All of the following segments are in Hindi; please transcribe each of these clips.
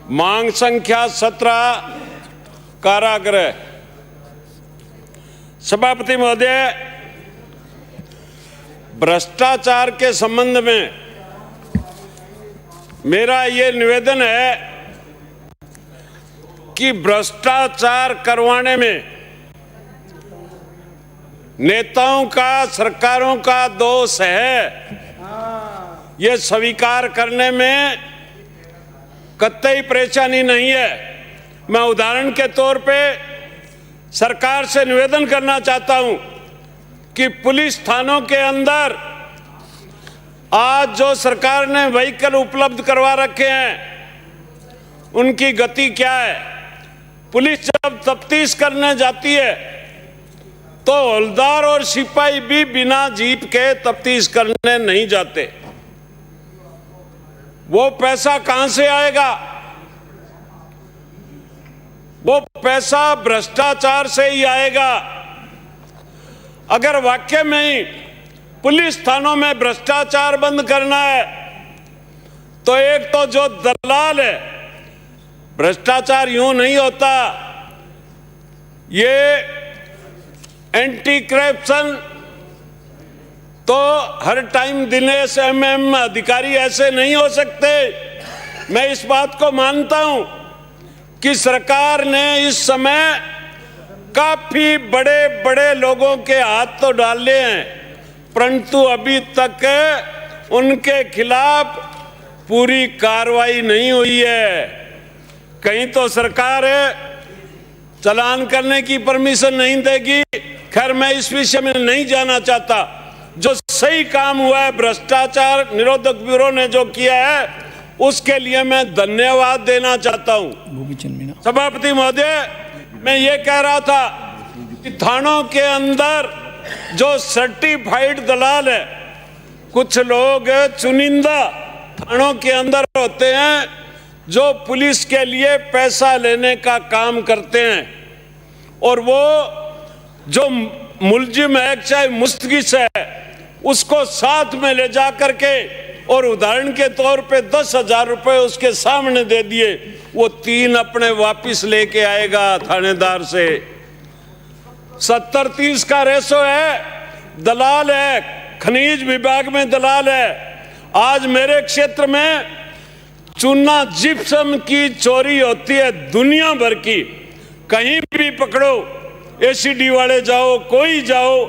मांग संख्या 17 कारागृह। सभापति महोदय, भ्रष्टाचार के संबंध में मेरा ये निवेदन है कि भ्रष्टाचार करवाने में नेताओं का, सरकारों का दोष है, ये स्वीकार करने में कतई परेशानी नहीं है। मैं उदाहरण के तौर पे सरकार से निवेदन करना चाहता हूं कि पुलिस थानों के अंदर आज जो सरकार ने व्हीकल उपलब्ध करवा रखे हैं, उनकी गति क्या है? पुलिस जब तफ्तीश करने जाती है तो हवलदार और सिपाही भी बिना जीप के तफ्तीश करने नहीं जाते। वो पैसा कहां से आएगा? वो पैसा भ्रष्टाचार से ही आएगा। अगर वाकई में ही पुलिस थानों में भ्रष्टाचार बंद करना है तो एक तो जो दलाल है, भ्रष्टाचार यूं नहीं होता, ये एंटी करप्शन तो हर टाइम दिनेश एमएम अधिकारी ऐसे नहीं हो सकते। मैं इस बात को मानता हूं कि सरकार ने इस समय काफी बड़े बड़े लोगों के हाथ तो डाले हैं, परंतु अभी तक उनके खिलाफ पूरी कार्रवाई नहीं हुई है। कहीं तो सरकार चालान करने की परमिशन नहीं देगी। खैर, मैं इस विषय में नहीं जाना चाहता। जो सही काम हुआ है, भ्रष्टाचार निरोधक ब्यूरो ने जो किया है, उसके लिए मैं धन्यवाद देना चाहता हूं। सभापति महोदय, मैं ये कह रहा था कि थानों के अंदर जो सर्टिफाइड दलाल है, कुछ लोग चुनिंदा थानों के अंदर होते हैं जो पुलिस के लिए पैसा लेने का काम करते हैं, और वो जो मुलजिम है, चाहे मुस्तगिस है, उसको साथ में ले जा करके और उदाहरण के तौर पे 10,000 रुपए उसके सामने दे दिए, वो 3 अपने वापिस लेके आएगा थानेदार से। 70-30 का रेशो है। दलाल है, खनिज विभाग में दलाल है। आज मेरे क्षेत्र में चूना जिप्सम की चोरी होती है दुनिया भर की। कहीं भी पकड़ो, एसीडी वाले जाओ, कोई जाओ,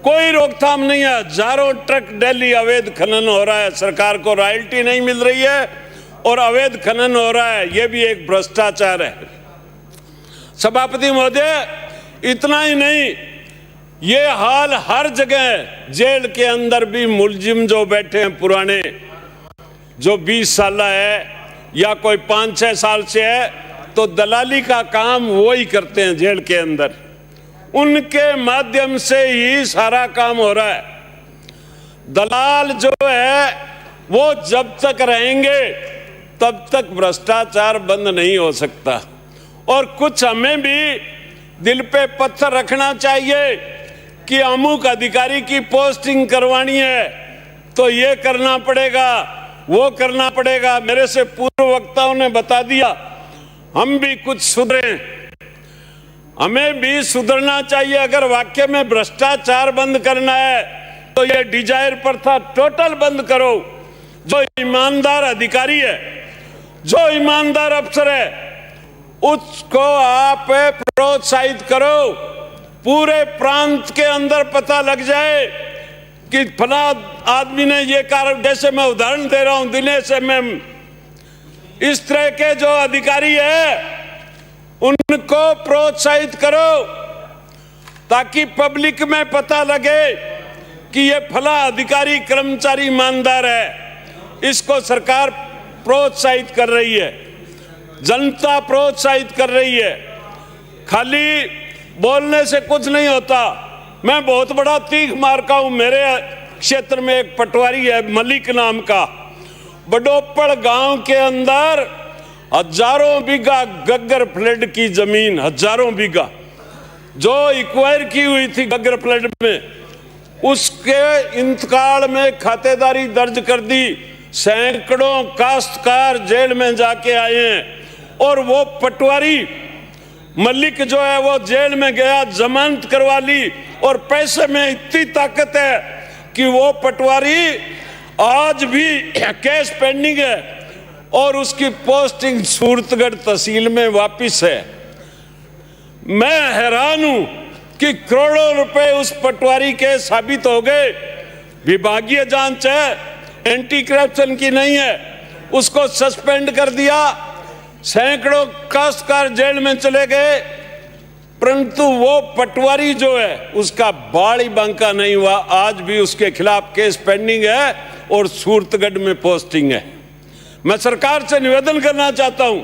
कोई रोकथाम नहीं है। हजारों ट्रक दिल्ली अवैध खनन हो रहा है, सरकार को रॉयल्टी नहीं मिल रही है और अवैध खनन हो रहा है। यह भी एक भ्रष्टाचार है। सभापति महोदय, इतना ही नहीं, ये हाल हर जगह। जेल के अंदर भी मुलजिम जो बैठे हैं पुराने, जो 20 साल है या कोई 5-6 साल से है, तो दलाली का काम वो ही करते हैं जेल के अंदर। उनके माध्यम से ही सारा काम हो रहा है। दलाल जो है वो जब तक रहेंगे तब तक भ्रष्टाचार बंद नहीं हो सकता। और कुछ हमें भी दिल पे पत्थर रखना चाहिए कि अमुक अधिकारी की पोस्टिंग करवानी है तो ये करना पड़ेगा, वो करना पड़ेगा। मेरे से पूर्व वक्ताओं ने बता दिया, हम भी कुछ सुधरें, हमें भी सुधरना चाहिए। अगर वाकई में भ्रष्टाचार बंद करना है तो ये डिजायर प्रथा टोटल बंद करो। जो ईमानदार अधिकारी है, जो ईमानदार अफसर है, उसको आप प्रोत्साहित करो। पूरे प्रांत के अंदर पता लग जाए कि फला आदमी ने ये कार्य, जैसे मैं उदाहरण दे रहा हूं दिनेश एमएम, इस तरह के जो अधिकारी है उनको प्रोत्साहित करो ताकि पब्लिक में पता लगे कि ये फला अधिकारी कर्मचारी ईमानदार है। इसको सरकार प्रोत्साहित कर रही है, जनता प्रोत्साहित कर रही है। खाली बोलने से कुछ नहीं होता। मैं बहुत बड़ा तीख मारका हूं। मेरे क्षेत्र में एक पटवारी है मलिक नाम का, बडोपड़ गांव के अंदर हजारों बीघा गग्गर फ्लड की जमीन, हजारों बीघा जो एक्वायर की हुई थी गग्गर फ्लड में, उसके इंतकाल में खातेदारी दर्ज कर दी। सैकड़ों काश्तकार जेल में जाके आए हैं और वो पटवारी मलिक जो है वो जेल में गया, जमानत करवा ली, और पैसे में इतनी ताकत है कि वो पटवारी आज भी केस पेंडिंग है और उसकी पोस्टिंग सूरतगढ़ तहसील में वापिस है। मैं हैरान हूं कि करोड़ों रुपए उस पटवारी के साबित हो गए। विभागीय जांच है, एंटी करप्शन की नहीं है, उसको सस्पेंड कर दिया। सैकड़ों काश्तकार जेल में चले गए, परंतु वो पटवारी जो है उसका बाल ही बांका नहीं हुआ। आज भी उसके खिलाफ केस पेंडिंग है और सूरतगढ़ में पोस्टिंग है। मैं सरकार से निवेदन करना चाहता हूं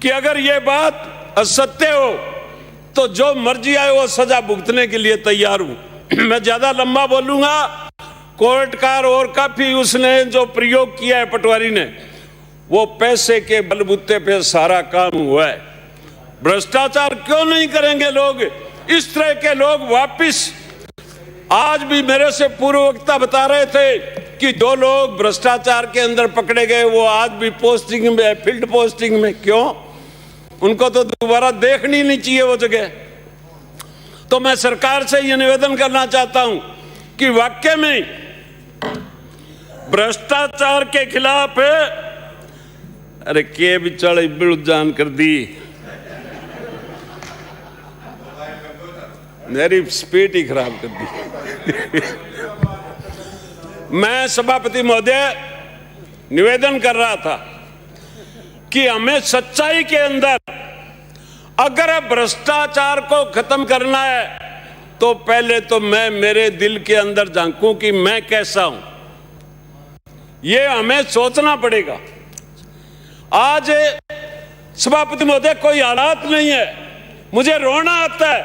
कि अगर ये बात असत्य हो तो जो मर्जी आए वो सजा भुगतने के लिए तैयार हूं। मैं ज्यादा लंबा बोलूंगा, कोर्ट का और काफी उसने जो प्रयोग किया है पटवारी ने, वो पैसे के बलबूते पे सारा काम हुआ है। भ्रष्टाचार क्यों नहीं करेंगे लोग? इस तरह के लोग वापिस, आज भी मेरे से पूर्व वक्ता बता रहे थे कि 2 लोग भ्रष्टाचार के अंदर पकड़े गए, वो आज भी पोस्टिंग में, फील्ड पोस्टिंग में। क्यों? उनको तो दोबारा देखनी नहीं चाहिए वो जगह। तो मैं सरकार से यह निवेदन करना चाहता हूं कि वाकई में भ्रष्टाचार के खिलाफ है। अरे के बिचारे बिल जान कर दी, मेरी स्पीड ही खराब कर दी। मैं सभापति महोदय निवेदन कर रहा था कि हमें सच्चाई के अंदर अगर भ्रष्टाचार को खत्म करना है तो पहले तो मैं मेरे दिल के अंदर झांकूं कि मैं कैसा हूं। यह हमें सोचना पड़ेगा। आज सभापति महोदय कोई हालात नहीं है, मुझे रोना आता है।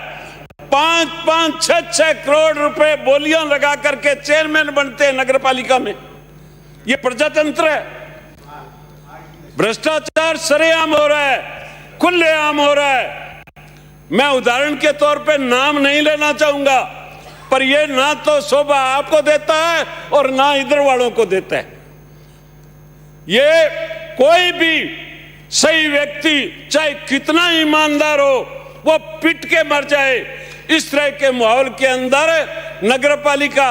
5-5, 6-6 करोड़ रुपए बोलियां लगा करके चेयरमैन बनते हैं नगर पालिका में। यह प्रजातंत्र है। भ्रष्टाचार सरेआम हो रहा है, खुलेआम हो रहा है। मैं उदाहरण के तौर पे नाम नहीं लेना चाहूंगा, पर यह ना तो शोभा आपको देता है और ना इधर वालों को देता है। ये कोई भी सही व्यक्ति चाहे कितना ईमानदार हो, वो पिट के मर जाए। इस तरह के माहौल के अंदर नगरपालिका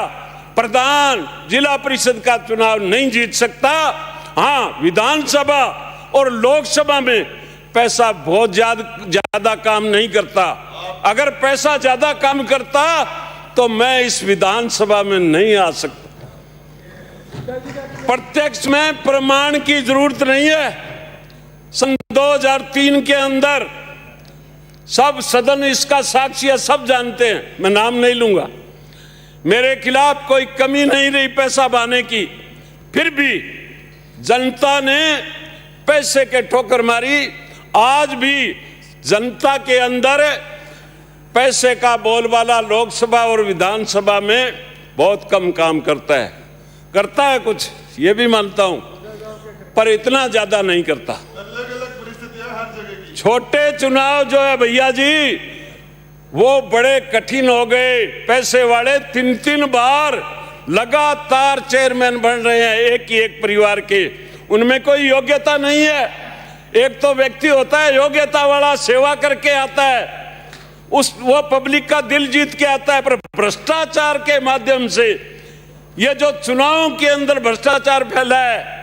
प्रधान, जिला परिषद का चुनाव नहीं जीत सकता। हां, विधानसभा और लोकसभा में पैसा बहुत ज्यादा काम नहीं करता। अगर पैसा ज्यादा काम करता तो मैं इस विधानसभा में नहीं आ सकता। प्रत्यक्ष में प्रमाण की जरूरत नहीं है। सन 2003 के अंदर सब सदन इसका साक्षी है, सब जानते हैं, मैं नाम नहीं लूंगा। मेरे खिलाफ कोई कमी नहीं रही पैसा बहाने की, फिर भी जनता ने पैसे के ठोकर मारी। आज भी जनता के अंदर पैसे का बोलबाला लोकसभा और विधानसभा में बहुत कम काम करता है कुछ, ये भी मानता हूं, पर इतना ज्यादा नहीं करता। छोटे चुनाव जो है भैया जी, वो बड़े कठिन हो गए। पैसे वाले 3-3 बार लगातार चेयरमैन बन रहे हैं एक परिवार के। उनमें कोई योग्यता नहीं है। एक तो व्यक्ति होता है योग्यता वाला, सेवा करके आता है, वो पब्लिक का दिल जीत के आता है। पर भ्रष्टाचार के माध्यम से ये जो चुनाव के अंदर भ्रष्टाचार फैला है,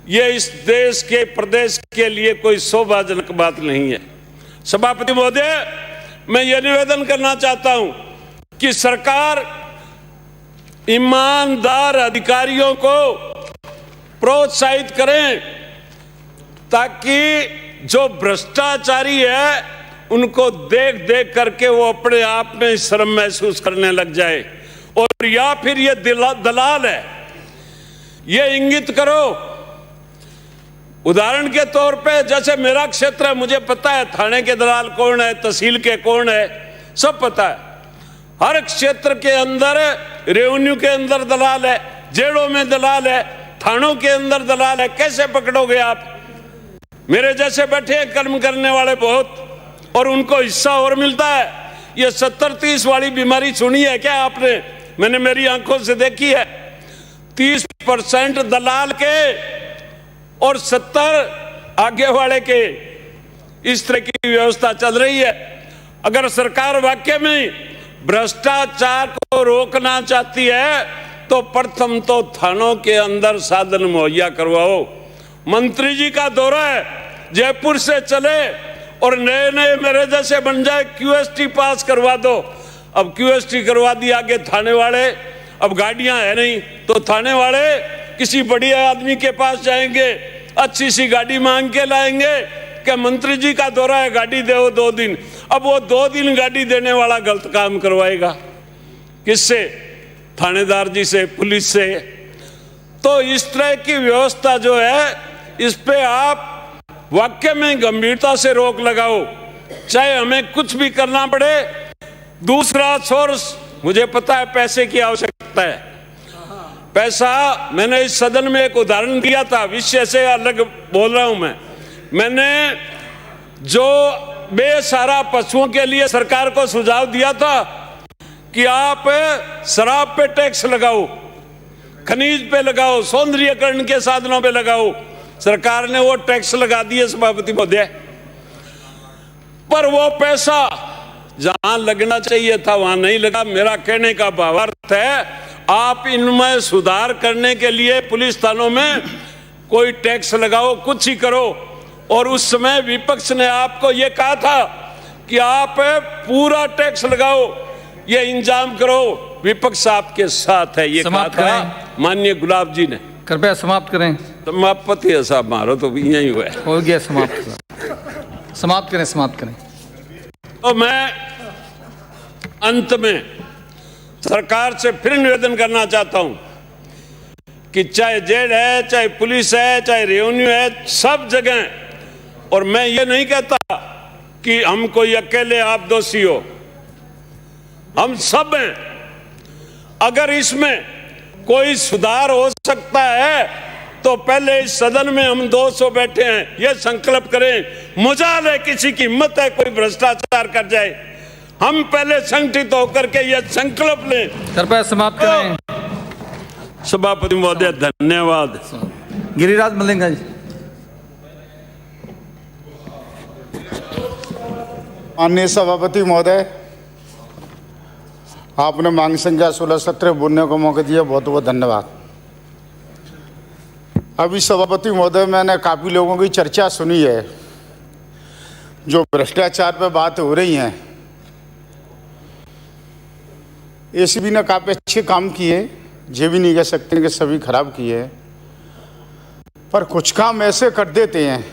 ये इस देश के, प्रदेश के लिए कोई शोभाजनक बात नहीं है। सभापति महोदय, मैं ये निवेदन करना चाहता हूं कि सरकार ईमानदार अधिकारियों को प्रोत्साहित करें, ताकि जो भ्रष्टाचारी है उनको देख देख करके वो अपने आप में शर्म महसूस करने लग जाए। और या फिर ये दलाल है, ये इंगित करो। उदाहरण के तौर पे जैसे मेरा क्षेत्र है, मुझे पता है थाने के दलाल कौन है, तहसील के कौन है, सब पता है। हर क्षेत्र के अंदर रेवेन्यू के अंदर दलाल है, जेलों में दलाल है, थानों के अंदर दलाल है। कैसे पकड़ोगे आप? मेरे जैसे बैठे हैं कर्म करने वाले बहुत, और उनको हिस्सा और मिलता है। ये 70-30 वाली बीमारी सुनी है क्या आपने? मैंने मेरी आंखों से देखी है। 30% दलाल के और 70 आगे वाले के। इस तरह की व्यवस्था चल रही है। अगर सरकार वाकई में भ्रष्टाचार को रोकना चाहती है तो प्रथम तो थानों के अंदर साधन मुहैया करवाओ। मंत्री जी का दौरा है, जयपुर से चले और नए नए मेरे जैसे बन जाए, क्यूएसटी पास करवा दो। अब क्यूएसटी करवा दिया आगे थाने वाले, अब गाड़ियां है नहीं तो थाने वाले किसी बढ़िया आदमी के पास जाएंगे, अच्छी सी गाड़ी मांग के लाएंगे कि मंत्री जी का दौरा है, गाड़ी दो 2 दिन। अब वो 2 दिन गाड़ी देने वाला गलत काम करवाएगा, किससे? थानेदार जी से, पुलिस से। तो इस तरह की व्यवस्था जो है, इस पे आप वाकई में गंभीरता से रोक लगाओ, चाहे हमें कुछ भी करना पड़े। दूसरा सोर्स, मुझे पता है पैसे की आवश्यकता है। पैसा, मैंने इस सदन में एक उदाहरण दिया था, विषय से अलग बोल रहा हूं मैंने जो बेसहारा पशुओं के लिए सरकार को सुझाव दिया था कि आप शराब पे टैक्स लगाओ, खनिज पे लगाओ, सौंदर्यीकरण के साधनों पे लगाओ। सरकार ने वो टैक्स लगा दिए सभापति महोदय, पर वो पैसा जहां लगना चाहिए था वहां नहीं लगा। मेरा कहने का भावार्थ है, आप इनमें सुधार करने के लिए पुलिस थानों में कोई टैक्स लगाओ, कुछ ही करो। और उस समय विपक्ष ने आपको ये कहा था कि आप पूरा टैक्स लगाओ, ये इंतजाम करो। विपक्ष आपके साथ है, ये कहा था माननीय गुलाब जी ने। कृपया समाप्त करें। समाप्ति है साहब, मारो तो यही हुआ है। हो गया, समाप्त करें। तो मैं अंत में सरकार से फिर निवेदन करना चाहता हूं कि चाहे जेल है, चाहे पुलिस है, चाहे रेवेन्यू है, सब जगह, और मैं ये नहीं कहता कि हम कोई अकेले आप दोषी हो, हम सब हैं। अगर इसमें कोई सुधार हो सकता है तो पहले इस सदन में हम 200 बैठे हैं, ये संकल्प करें। मुजाल है किसी की हिम्मत है कोई भ्रष्टाचार कर जाए, हम पहले संगठित होकर के ये संकल्प लें। कृपया समाप्त करें। सभापति महोदय धन्यवाद। गिरिराज मलिंगा जी। माननीय सभापति महोदय, आपने मांग संख्या 16-17 बोलने को मौका दिया, बहुत बहुत धन्यवाद। अभी सभापति महोदय, मैंने काफ़ी लोगों की चर्चा सुनी है, जो भ्रष्टाचार पे बात हो रही हैं। एसीबी ने काफ़ी अच्छे काम किए, ये भी नहीं कह सकते कि सभी खराब किए, पर कुछ काम ऐसे कर देते हैं